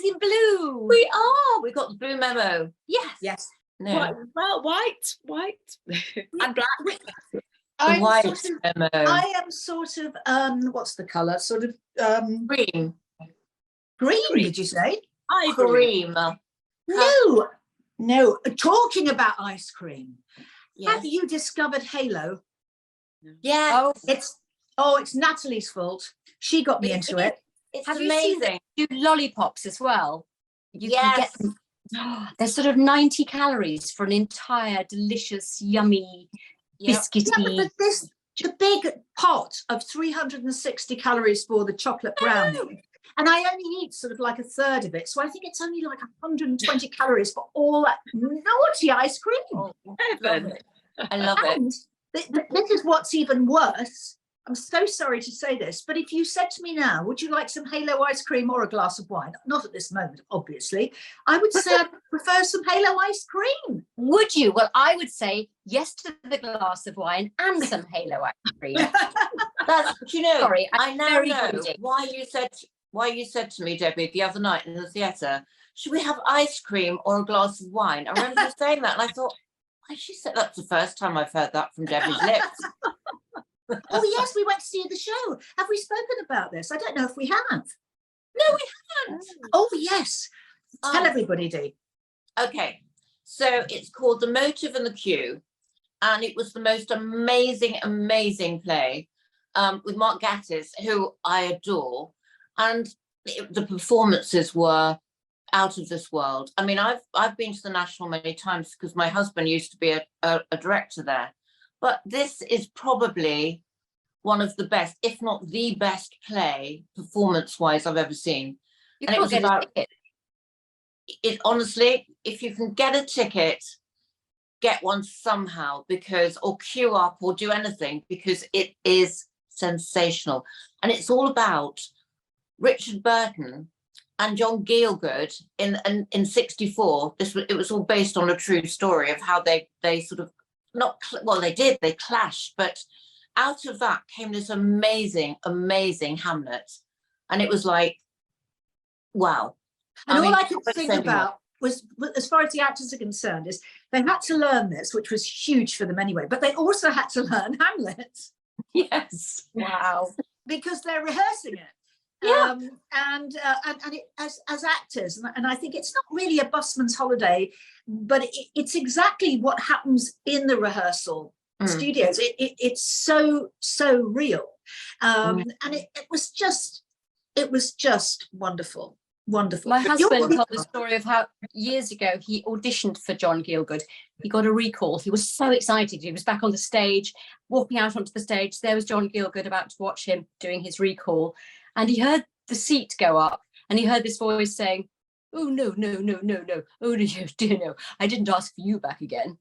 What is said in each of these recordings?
in blue. We are. We got the blue memo. Yes. No. White, and black. I am sort of what's the colour? Sort of Green. Green, did you say? Cream. No. Talking about ice cream. Yes. Have you discovered Halo? Yeah. It's Natalie's fault. She got me into it. It's Have amazing. you seen they do lollipops as well? You Yes. can get them. There's sort of 90 calories for an entire delicious, yummy, biscuity. Yeah, but the big pot of 360 calories for the chocolate brownie. And I only eat sort of like a third of it. So I think it's only like 120 calories for all that naughty ice cream. Oh, Heaven. I love it. And this is what's even worse. I'm so sorry to say this, but if you said to me now, would you like some Halo ice cream or a glass of wine? Not at this moment, obviously. I would say I prefer some Halo ice cream. Would you? Well, I would say yes to the glass of wine and some Halo ice cream. Sorry, I now very know greedy. why you said to me, Debbie, the other night in the theatre, should we have ice cream or a glass of wine? I remember you saying that, and I thought, why she said that's the first time I've heard that from Debbie's lips. Oh yes, we went to see the show. Have we spoken about this? I don't know if we have. No, we haven't. Oh yes. Tell everybody, Dee. Okay, so it's called The Motive and the Cue, and it was the most amazing play with Mark Gatiss, who I adore, and the performances were out of this world. I mean, I've been to the National many times because my husband used to be a director there, but this is probably one of the best, if not the best play performance-wise I've ever seen. You can't get a ticket. It honestly, if you can get a ticket, get one somehow, or queue up or do anything, because it is sensational. And it's all about Richard Burton and John Gielgud in 64. It was all based on a true story of how they sort of they clashed, but out of that came this amazing Hamlet. And it was like, wow. And all I could think about was, as far as the actors are concerned, is they had to learn this, which was huge for them anyway, but they also had to learn Hamlet. Yes. Wow. Because they're rehearsing it. Yeah. And it, as actors, and I think it's not really a busman's holiday, but it's exactly what happens in the rehearsal studios. It's so real, and it was just wonderful. My husband told the story of how years ago he auditioned for John Gielgud. He got a recall. He was so excited. He was back on the stage, walking out onto the stage. There was John Gielgud about to watch him doing his recall. And he heard the seat go up and he heard this voice saying, "Oh, no. Oh, dear, no. I didn't ask for you back again."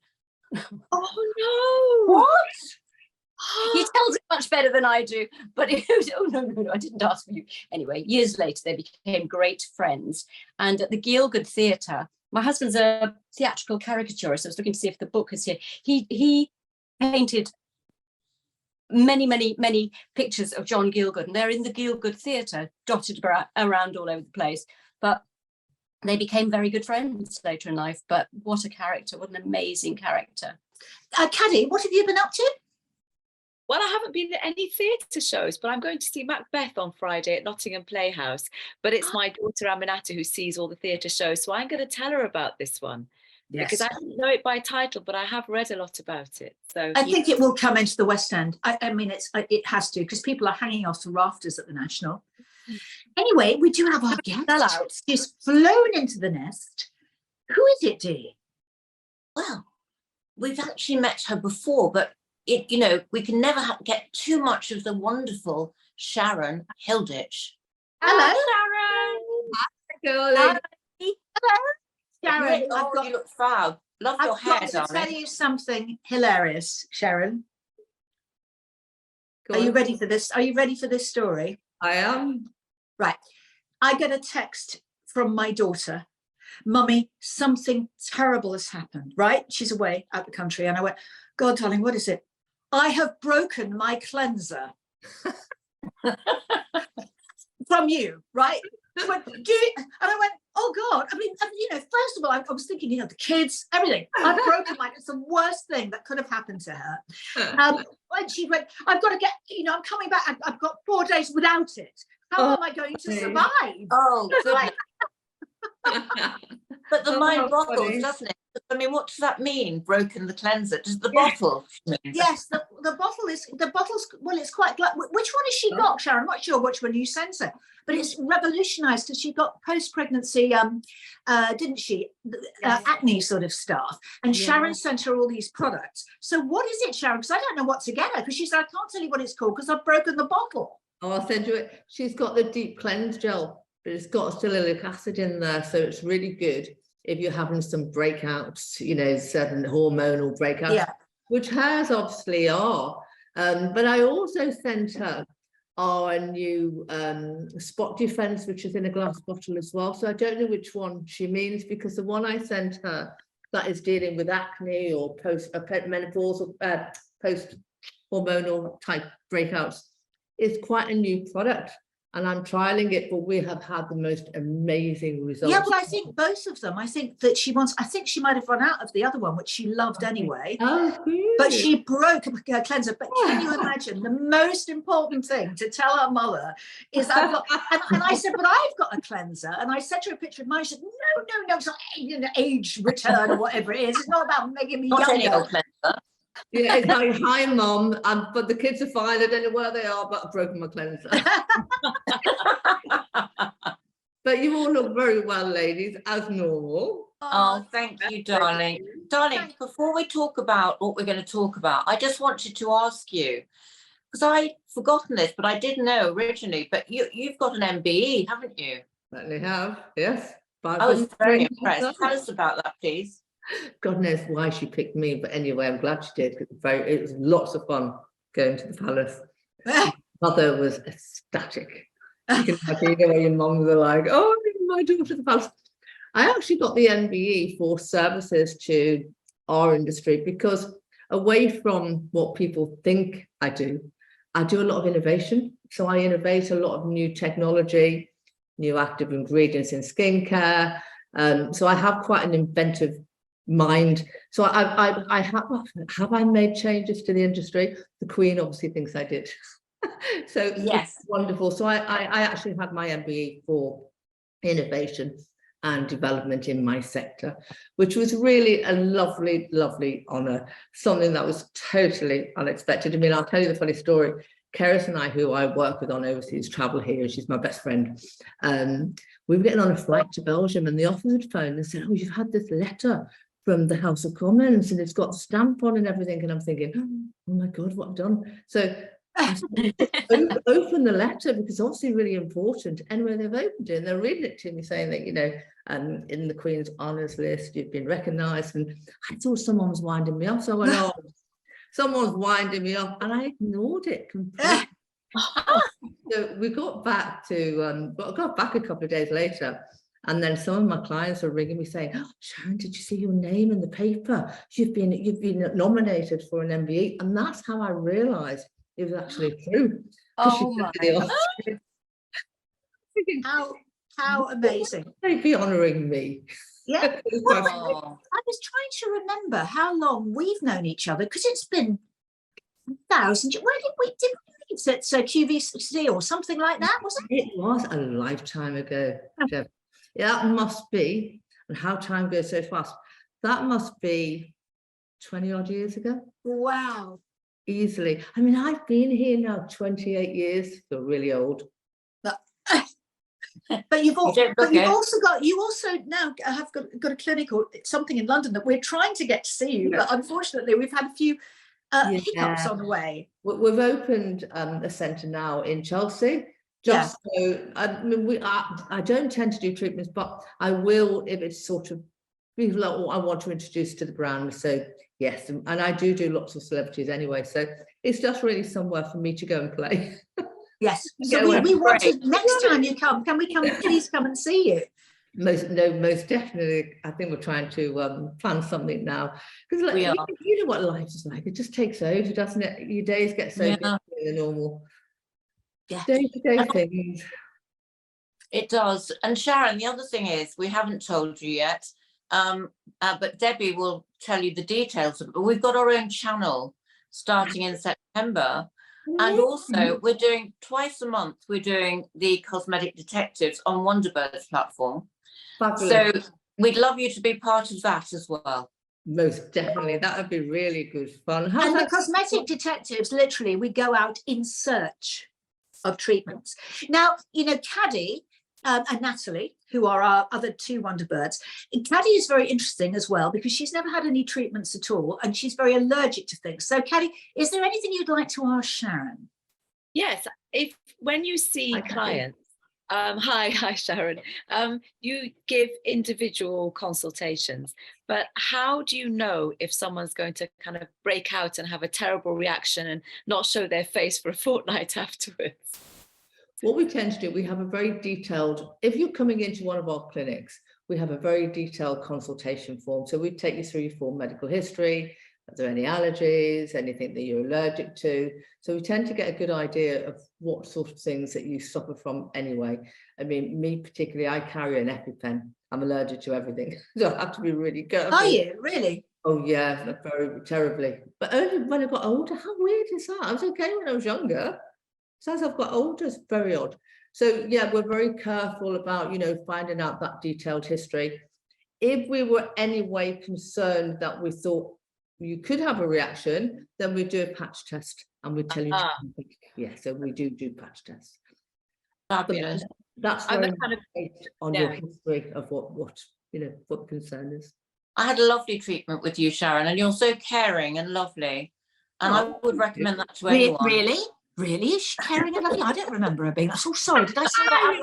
Oh, no. What? He tells it much better than I do, but it was, "Oh, no, I didn't ask for you." Anyway, years later, they became great friends. And at the Gielgud Theatre, my husband's a theatrical caricaturist. I was looking to see if the book is here. He painted many pictures of John Gielgud, and they're in the Gielgud Theatre, dotted around all over the place. But they became very good friends later in life. But what a character, what an amazing character. Caddy, what have you been up to? Well, I haven't been at any theatre shows, but I'm going to see Macbeth on Friday at Nottingham Playhouse. But it's my daughter Aminata who sees all the theatre shows, so I'm going to tell her about this one. Yes. Because I don't know it by title, but I have read a lot about it. So I think it will come into the West End. I mean, it has to, because people are hanging off the rafters at the National. Anyway, we do have our guest. She's flown into the nest. Who is it, Dee? Well, we've actually met her before, but we can never get too much of the wonderful Sharon Hilditch. Hello, Sharon. Hi. Hello, Sharon. You look fab. Love your hair, darling. I've got to tell you something hilarious, Sharon. Are you ready for this? Are you ready for this story? I am. Right. I get a text from my daughter. "Mummy, something terrible has happened," right? She's away out the country. And I went, "God, darling, what is it?" "I have broken my cleanser." From you, right? She went, and I went, oh God. I mean, first of all, I was thinking, the kids, everything. I've broken it's the worst thing that could have happened to her. When she went, I've got to get, I'm coming back. I've got 4 days without it. How am I going to survive? Oh, goodness. But the mind boggles, funny. doesn't it? I mean, what does that mean? Broken the cleanser? Does the bottle mean? Yes, the bottle's, well, it's quite, which one has she got, Sharon? I'm not sure which one you sent her, but it's revolutionized because she got post-pregnancy, didn't she? Acne sort of stuff. And Sharon sent her all these products. So what is it, Sharon? Because I don't know what to get her, because she said, I can't tell you what it's called because I've broken the bottle. Oh, I'll send you it. She's got the deep cleanse gel, but it's got salicylic acid in there, so it's really good if you're having some breakouts, certain hormonal breakouts, which hers obviously are. But I also sent her our new spot defense, which is in a glass bottle as well. So I don't know which one she means, because the one I sent her that is dealing with acne or post-menopausal, post-hormonal type breakouts is quite a new product. And I'm trialing it, but we have had the most amazing results. Yeah, well, I think both of them. I think that I think she might have run out of the other one, which she loved anyway. Oh, good. But she broke her cleanser. But can you imagine the most important thing to tell her mother is I've got, and I said, but I've got a cleanser. And I sent her a picture of mine. She said, no, it's not age return or whatever it is. It's not about making me younger. Yeah, it's like, hi mom, but the kids are fine. I don't know where they are, but I've broken my cleanser. But you all look very well, ladies, as normal. Oh, thank you, darling. Darling, before we talk about what we're going to talk about, I just wanted to ask you, because I'd forgotten this, but I did know originally, but you've got an MBE, haven't you? Certainly have, yes. I was very impressed. Tell us about that, please. God knows why she picked me, but anyway, I'm glad she did. It was lots of fun going to the palace. Mother was ecstatic. You can imagine the way your moms are like, oh, my daughter to the palace. I actually got the MBE for services to our industry, because away from what people think I do a lot of innovation. So I innovate a lot of new technology, new active ingredients in skincare. So I have quite an inventive mind. So I have I made changes to the industry? The Queen obviously thinks I did. So yes, wonderful. So I actually had my MBE for innovation and development in my sector, which was really a lovely, lovely honour. Something that was totally unexpected. I mean, I'll tell you the funny story. Keris and I, who I work with on overseas travel here, she's my best friend. We were getting on a flight to Belgium, and the officer had phoned and said, oh, you've had this letter from the House of Commons and it's got the stamp on and everything. And I'm thinking, oh my God, what I've done. So I open the letter, because obviously really important. Anyway, they've opened it and they're reading it to me, saying that, in the Queen's honours list, you've been recognised. And I thought someone was winding me up. So I went, oh, someone's winding me up. And I ignored it completely. So we got back to, got back a couple of days later. And then some of my clients are ringing me saying, oh, Sharon, did you see your name in the paper? You've been nominated for an MBE. And that's how I realised it was actually true. Oh my God. How amazing. They'd be honouring me. Yeah. Well, I was trying to remember how long we've known each other, because it's been 1,000. Where did we meet? At QVC or something like that, wasn't it? It was a lifetime ago, Jeff. Yeah, that must be, and how time goes so fast. That must be 20 odd years ago. Wow. Easily. I mean, I've been here now 28 years, feel really old. But you also now have got a clinic or something in London that we're trying to get to see you, but unfortunately we've had a few hiccups on the way. We've opened a centre now in Chelsea. Just so, I mean, I don't tend to do treatments, but I will if it's sort of people I want to introduce to the brand. So yes, and I do lots of celebrities anyway. So it's just really somewhere for me to go and play. Yes. So we want to, next time you come, can we please come and see you? Most definitely. I think we're trying to plan something now, because you know what life is like. It just takes over, doesn't it? Your days get so busy in the normal day-to-day things. It does. And Sharon, the other thing is, we haven't told you yet, but Debbie will tell you the details of it. But we've got our own channel starting in September. And also we're doing twice a month, we're doing the Cosmetic Detectives on Wonderbirds platform. Fabulous. So we'd love you to be part of that as well. Most definitely, that would be really good fun. And the Cosmetic Detectives, literally, we go out in search of treatments. Now, you know, Caddy and Natalie, who are our other two Wonderbirds, Caddy is very interesting as well because she's never had any treatments at all and she's very allergic to things. So, Caddy, is there anything you'd like to ask Sharon? Yes, when you see clients, hi Sharon, you give individual consultations, but how do you know if someone's going to kind of break out and have a terrible reaction and not show their face for a fortnight afterwards? What we tend to do, we have a very detailed, if you're coming into one of our clinics, we have a very detailed consultation form. So we take you through your full medical history. Are there any allergies, anything that you're allergic to? So we tend to get a good idea of what sort of things that you suffer from anyway. I mean, me particularly, I carry an EpiPen. I'm allergic to everything. So I have to be really careful. Are you, really? Oh yeah, very terribly. But only when I got older, how weird is that? I was okay when I was younger. So as I've got older, it's very odd. So yeah, we're very careful about, you know, finding out that detailed history. If we were anyway concerned that we thought you could have a reaction, then we do a patch test and we tell you. Yeah, so we do patch tests. Fabulous. That's very kind of based on your history of what you know, what the concern is. I had a lovely treatment with you, Sharon, and you're so caring and lovely. And I would recommend that to anyone. Really? Really? Is she caring and lovely? I don't remember her being. I'm so sorry. Did I say that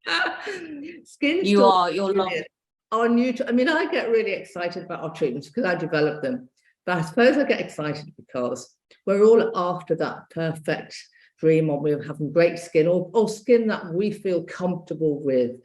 out loud? You're lovely. Our new, I mean, I get really excited about our treatments because I develop them. But I suppose I get excited because we're all after that perfect dream of having great skin or skin that we feel comfortable with.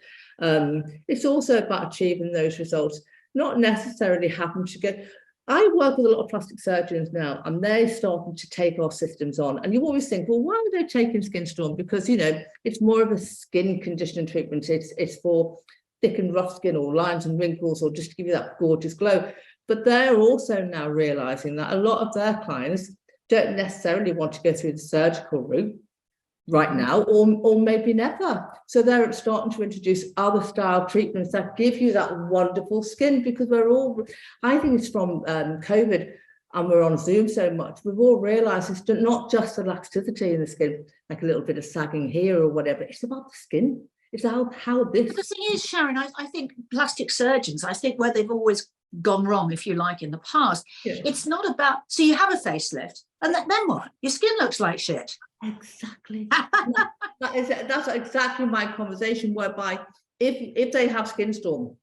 It's also about achieving those results, not necessarily having to get. I work with a lot of plastic surgeons now, and they're starting to take our systems on. And you always think, well, why are they taking Skin Storm? Because, you know, it's more of a skin conditioning treatment. It's for thick and rough skin or lines and wrinkles or just to give you that gorgeous glow. But they're also now realizing that a lot of their clients don't necessarily want to go through the surgical route right now, or maybe never. So they're starting to introduce other style treatments that give you that wonderful skin, because we're all, I think it's from COVID, and we're on Zoom so much, we've all realized it's not just the elasticity in the skin, like a little bit of sagging here or whatever, it's about the skin. It's how this. But the thing is, Sharon, I think plastic surgeons, I think where they've always gone wrong, if you like, in the past, it's not about, so you have a facelift, and then what? Your skin looks like shit. Exactly. That's exactly my conversation, whereby if they have Skin Storm,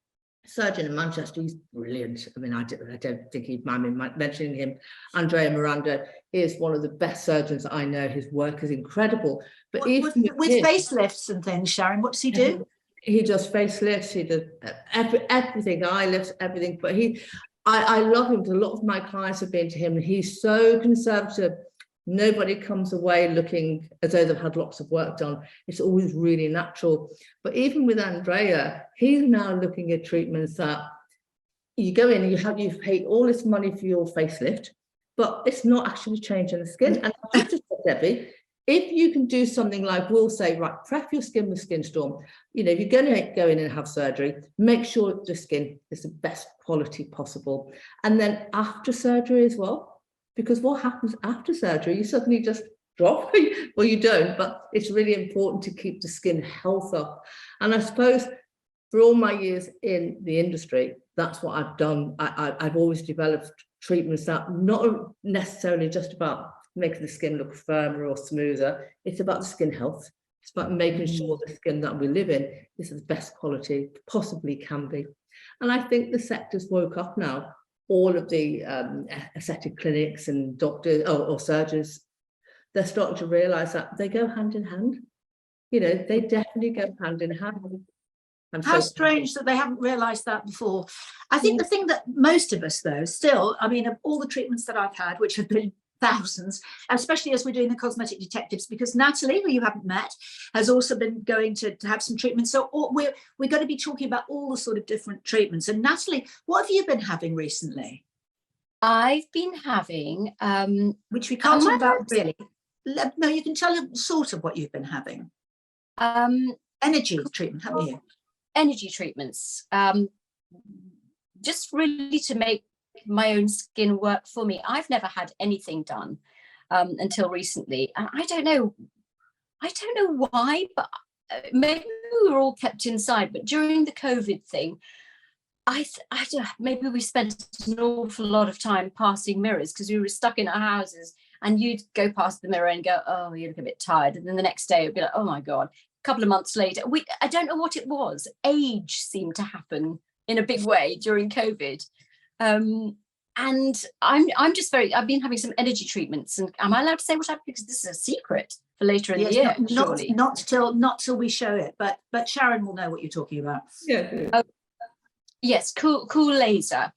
surgeon in Manchester, he's brilliant. I mean, I don't think he'd mind me mentioning him. Andrea Miranda is one of the best surgeons I know. His work is incredible. But with facelifts and things, Sharon, what does he do? He does facelifts, he does everything, eye lifts, everything. But I love him because a lot of my clients have been to him, and he's so conservative. Nobody comes away looking as though they've had lots of work done. It's always really natural. But even with Andrea, he's now looking at treatments that you go in and you pay all this money for your facelift, but it's not actually changing the skin. And I just said, Debbie, if you can do something like, we'll say, right, prep your skin with Skin Storm. You know, if you're going to go in and have surgery, make sure the skin is the best quality possible. And then after surgery as well. Because what happens after surgery, you suddenly just drop. Well, you don't, but it's really important to keep the skin health up. And I suppose for all my years in the industry, that's what I've done. I've always developed treatments that not necessarily just about making the skin look firmer or smoother. It's about the skin health. It's about making sure the skin that we live in is the best quality it possibly can be. And I think the sector's woke up now. All of the aesthetic clinics and doctors or surgeons, they're starting to realize that they go hand in hand. You know, they definitely go hand in hand. How strange that they haven't realized that before. I think the thing that most of us, though, still, I mean, of all the treatments that I've had, which have been thousands, especially as we're doing the Cosmetic Detectives, because Natalie, who you haven't met, has also been going to have some treatments. So we're going to be talking about all the sort of different treatments. And Natalie, what have you been having recently? I've been having which we can't talk about really. No, you can tell them sort of what you've been having. Energy treatment, haven't you? Energy treatments, just really to make my own skin work for me. I've never had anything done until recently, and I don't know why, but maybe we were all kept inside. But during the COVID thing, maybe we spent an awful lot of time passing mirrors because we were stuck in our houses, and you'd go past the mirror and go, oh, you look a bit tired, and then the next day it'd be like, oh my god. A couple of months later, I don't know what it was. Age seemed to happen in a big way during COVID. And I'm just I've been having some energy treatments, and am I allowed to say what happened? Because this is a secret for later in the year. Not till we show it, but Sharon will know what you're talking about. Yeah. Yes, cool laser.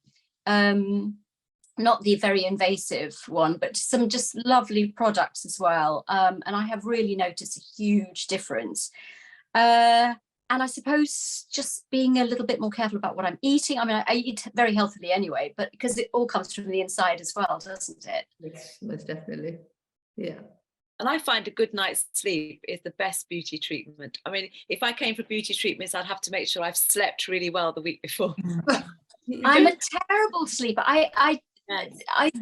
Not the very invasive one, but some just lovely products as well. And I have really noticed a huge difference. And I suppose just being a little bit more careful about what I'm eating. I mean, I eat very healthily anyway, but because it all comes from the inside as well, doesn't it? Yes, most definitely. Yeah. And I find a good night's sleep is the best beauty treatment. I mean, if I came for beauty treatments, I'd have to make sure I've slept really well the week before. I'm a terrible sleeper. I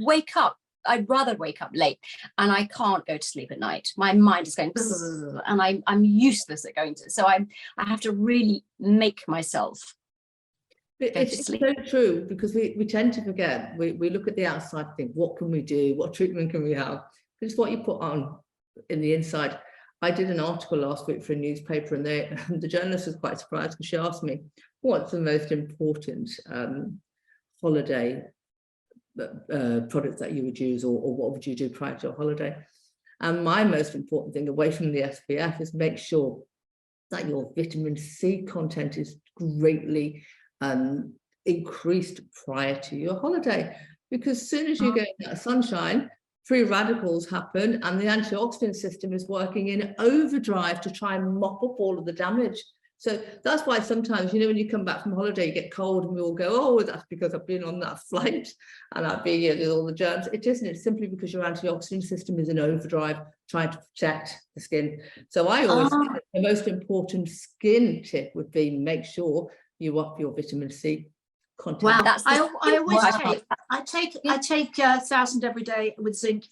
wake up. I'd rather wake up late, and I can't go to sleep at night. My mind is going, and I'm useless at going to. So I have to really make myself. It's so true, because we tend to forget. We look at the outside and think, what can we do? What treatment can we have? It's what you put on in the inside. I did an article last week for a newspaper, and the journalist was quite surprised because she asked me, what's the most important holiday product that you would use, or what would you do prior to a holiday? And my most important thing, away from the SPF, is make sure that your vitamin C content is greatly increased prior to your holiday, because as soon as you get that sunshine, free radicals happen, and the antioxidant system is working in overdrive to try and mop up all of the damage. So that's why sometimes, when you come back from holiday, you get cold, and we all go, oh, that's because I've been on that flight and I've been with all the germs. It isn't. It's simply because your antioxidant system is in overdrive trying to protect the skin. So I always think that the most important skin tip would be make sure you up your vitamin C content. Wow, I take 1,000 every day with zinc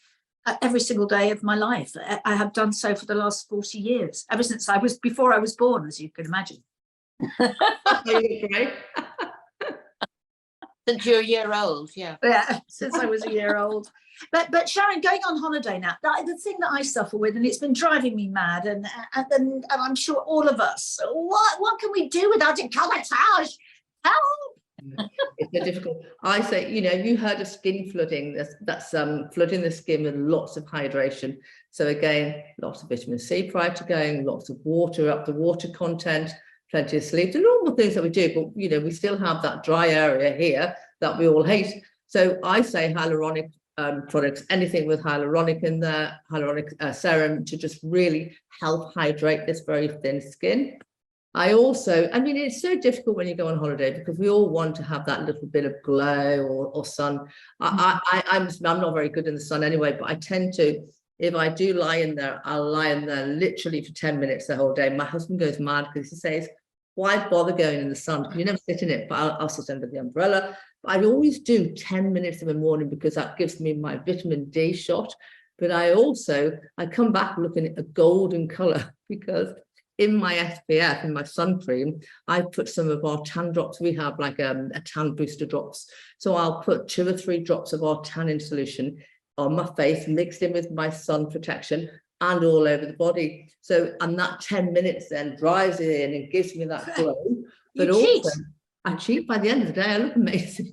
every single day of my life. I have done so for the last 40 years, ever since before I was born, as you can imagine. Since you're a year old, yeah. Yeah, since I was a year old. But Sharon, going on holiday now, the thing that I suffer with, and it's been driving me mad, and I'm sure all of us, what can we do without décolletage? Help! It's so difficult. I say, you heard of skin flooding. That's flooding the skin with lots of hydration. So again, lots of vitamin C prior to going, lots of water, up the water content, plenty of sleep, the normal things that we do. But we still have that dry area here that we all hate. So I say hyaluronic products, anything with hyaluronic in there, hyaluronic serum, to just really help hydrate this very thin skin. It's so difficult when you go on holiday, because we all want to have that little bit of glow or sun. I'm not very good in the sun anyway, but I tend to, if I do lie in there, I'll lie in there literally for 10 minutes the whole day. My husband goes mad because he says, why bother going in the sun? You never sit in it, but I'll sit under the umbrella. But I always do 10 minutes in the morning, because that gives me my vitamin D shot. But I come back looking at a golden color, because in my SPF, in my sun cream, I put some of our tan drops. We have like a tan booster drops. So I'll put 2 or 3 drops of our tannin solution on my face, mixed in with my sun protection, and all over the body. So, and that 10 minutes then dries it in and gives me that glow. But also, I cheat. By the end of the day, I look amazing.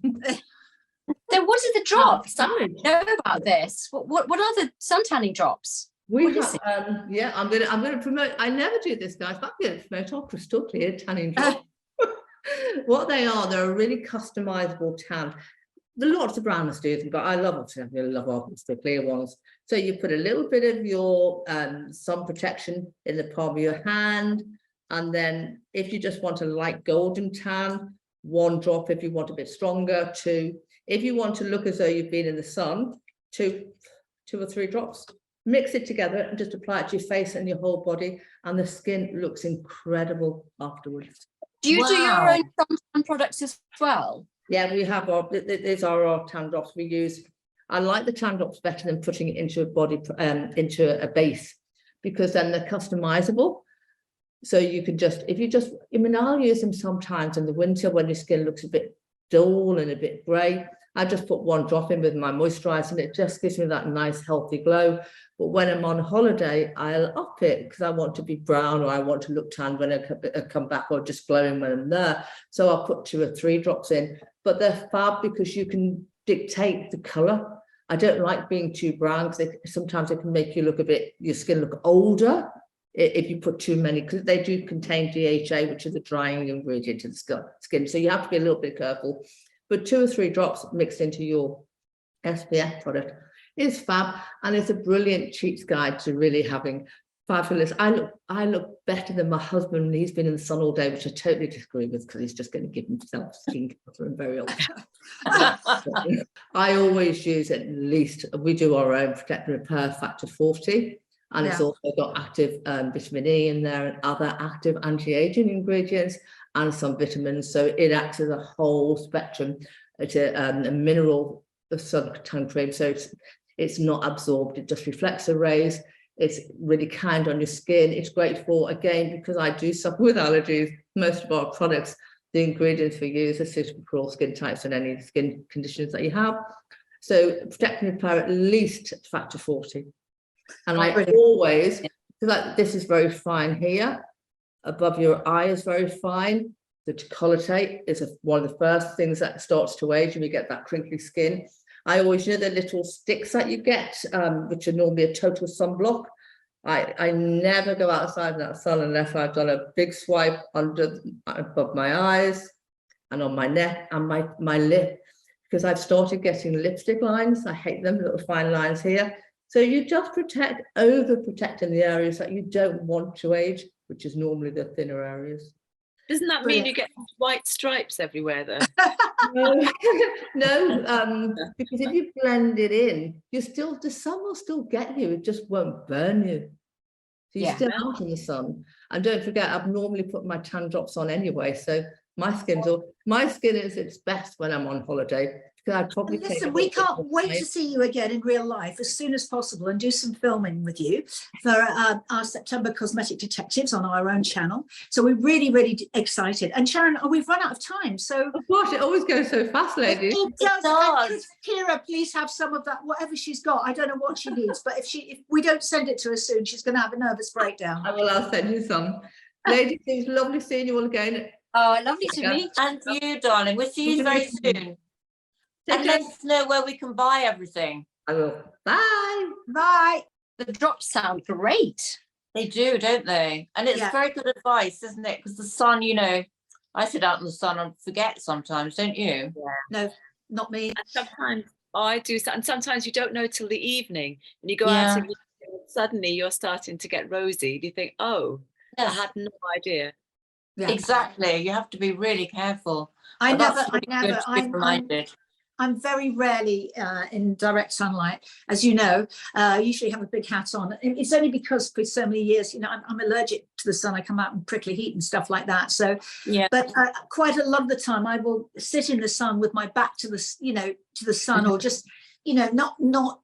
So what are the drops? I don't know about this. What are the sun tanning drops? I'm gonna promote. I never do this, guys, but I'm going to promote our crystal clear tanning drops. What they are, they're a really customizable tan. the lots of brownness do them, but I love the clear ones. So you put a little bit of your sun protection in the palm of your hand, and then if you just want a light golden tan, 1 drop. If you want a bit stronger, 2. If you want to look as though you've been in the sun, 2 or 3 drops. Mix it together and just apply it to your face and your whole body, and the skin looks incredible afterwards. Do you do your Wow. own suntan products as well? Yeah, we have these are our tan drops we use. I like the tan drops better than putting it into a body, into a base, because then they're customizable. So you can just, I mean, I'll use them sometimes in the winter when your skin looks a bit dull and a bit grey. I just put 1 drop in with my moisturizer, and it just gives me that nice healthy glow. But when I'm on holiday, I'll up it because I want to be brown, or I want to look tan when I come back, or just glowing when I'm there. So I'll put 2 or 3 drops in, but they're fab because you can dictate the color. I don't like being too brown because sometimes it can make you look your skin look older if you put too many, because they do contain DHA, which is a drying ingredient to the skin. So you have to be a little bit careful. But 2 or 3 drops mixed into your SPF product is fab, and it's a brilliant cheats guide to really having fabulous. I look better than my husband when he's been in the sun all day, which I totally disagree with, because he's just going to give himself skin cancer and very old. I always use at least, we do our own Protect and Repair Factor 40, and it's also got active vitamin E in there and other active anti-aging ingredients and some vitamins. So it acts as a whole spectrum. It's a mineral sun cream, so it's not absorbed, it just reflects the rays. It's really kind on your skin. It's great for, again, because I do suffer with allergies, most of our products, the ingredients we use are suitable for all skin types and any skin conditions that you have. So Protect and Repair at least Factor 40. And I always, because this is very fine here, above your eye is very fine. The décolleté is one of the first things that starts to age, and we get that crinkly skin. I always know the little sticks that you get, which are normally a total sunblock. I never go outside in that sun unless I've done a big swipe above my eyes and on my neck and my lip, because I've started getting lipstick lines. I hate them, little fine lines here. So you just overprotect in the areas that you don't want to age, which is normally the thinner areas. Doesn't that mean you get white stripes everywhere though? No, because if you blend it in, the sun will still get you, it just won't burn you. So you're still out in the sun. And don't forget, I've normally put my tan drops on anyway, so my skin is its best when I'm on holiday. Listen, we can't wait to see you again in real life as soon as possible and do some filming with you for our September Cosmetic Detectives on our own channel. So we're really, really excited. And Sharon, we've run out of time. So of course, it always goes so fast, ladies. It does. And Kira, please have some of that, whatever she's got. I don't know what she needs, but if we don't send it to her soon, she's going to have a nervous breakdown. I'll send you some. Ladies, it's lovely seeing you all again. Oh, lovely to meet you. And you, darling. We'll see you very soon. And let us know where we can buy everything. I will. Bye. Bye. The drops sound great. They do, don't they? And it's very good advice, isn't it? Because the sun, I sit out in the sun and forget sometimes, don't you? Yeah. No, not me. And sometimes I do, and sometimes you don't know till the evening, and you go out and suddenly you're starting to get rosy. You think, oh, I had no idea. Yeah. Exactly. You have to be really careful. I'm very rarely in direct sunlight, as you know. I usually have a big hat on. It's only because for so many years, I'm allergic to the sun. I come out in prickly heat and stuff like that. So, but quite a lot of the time, I will sit in the sun with my back to the, to the sun, or just, not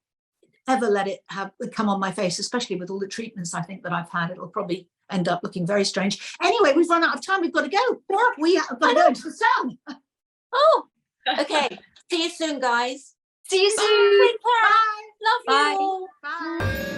ever let it come on my face, especially with all the treatments I think that I've had. It'll probably end up looking very strange. Anyway, we've run out of time. We've got to go. We have got to go into the sun. Oh, okay. See you soon, guys. See you soon. Take care. Bye. Love you. Bye.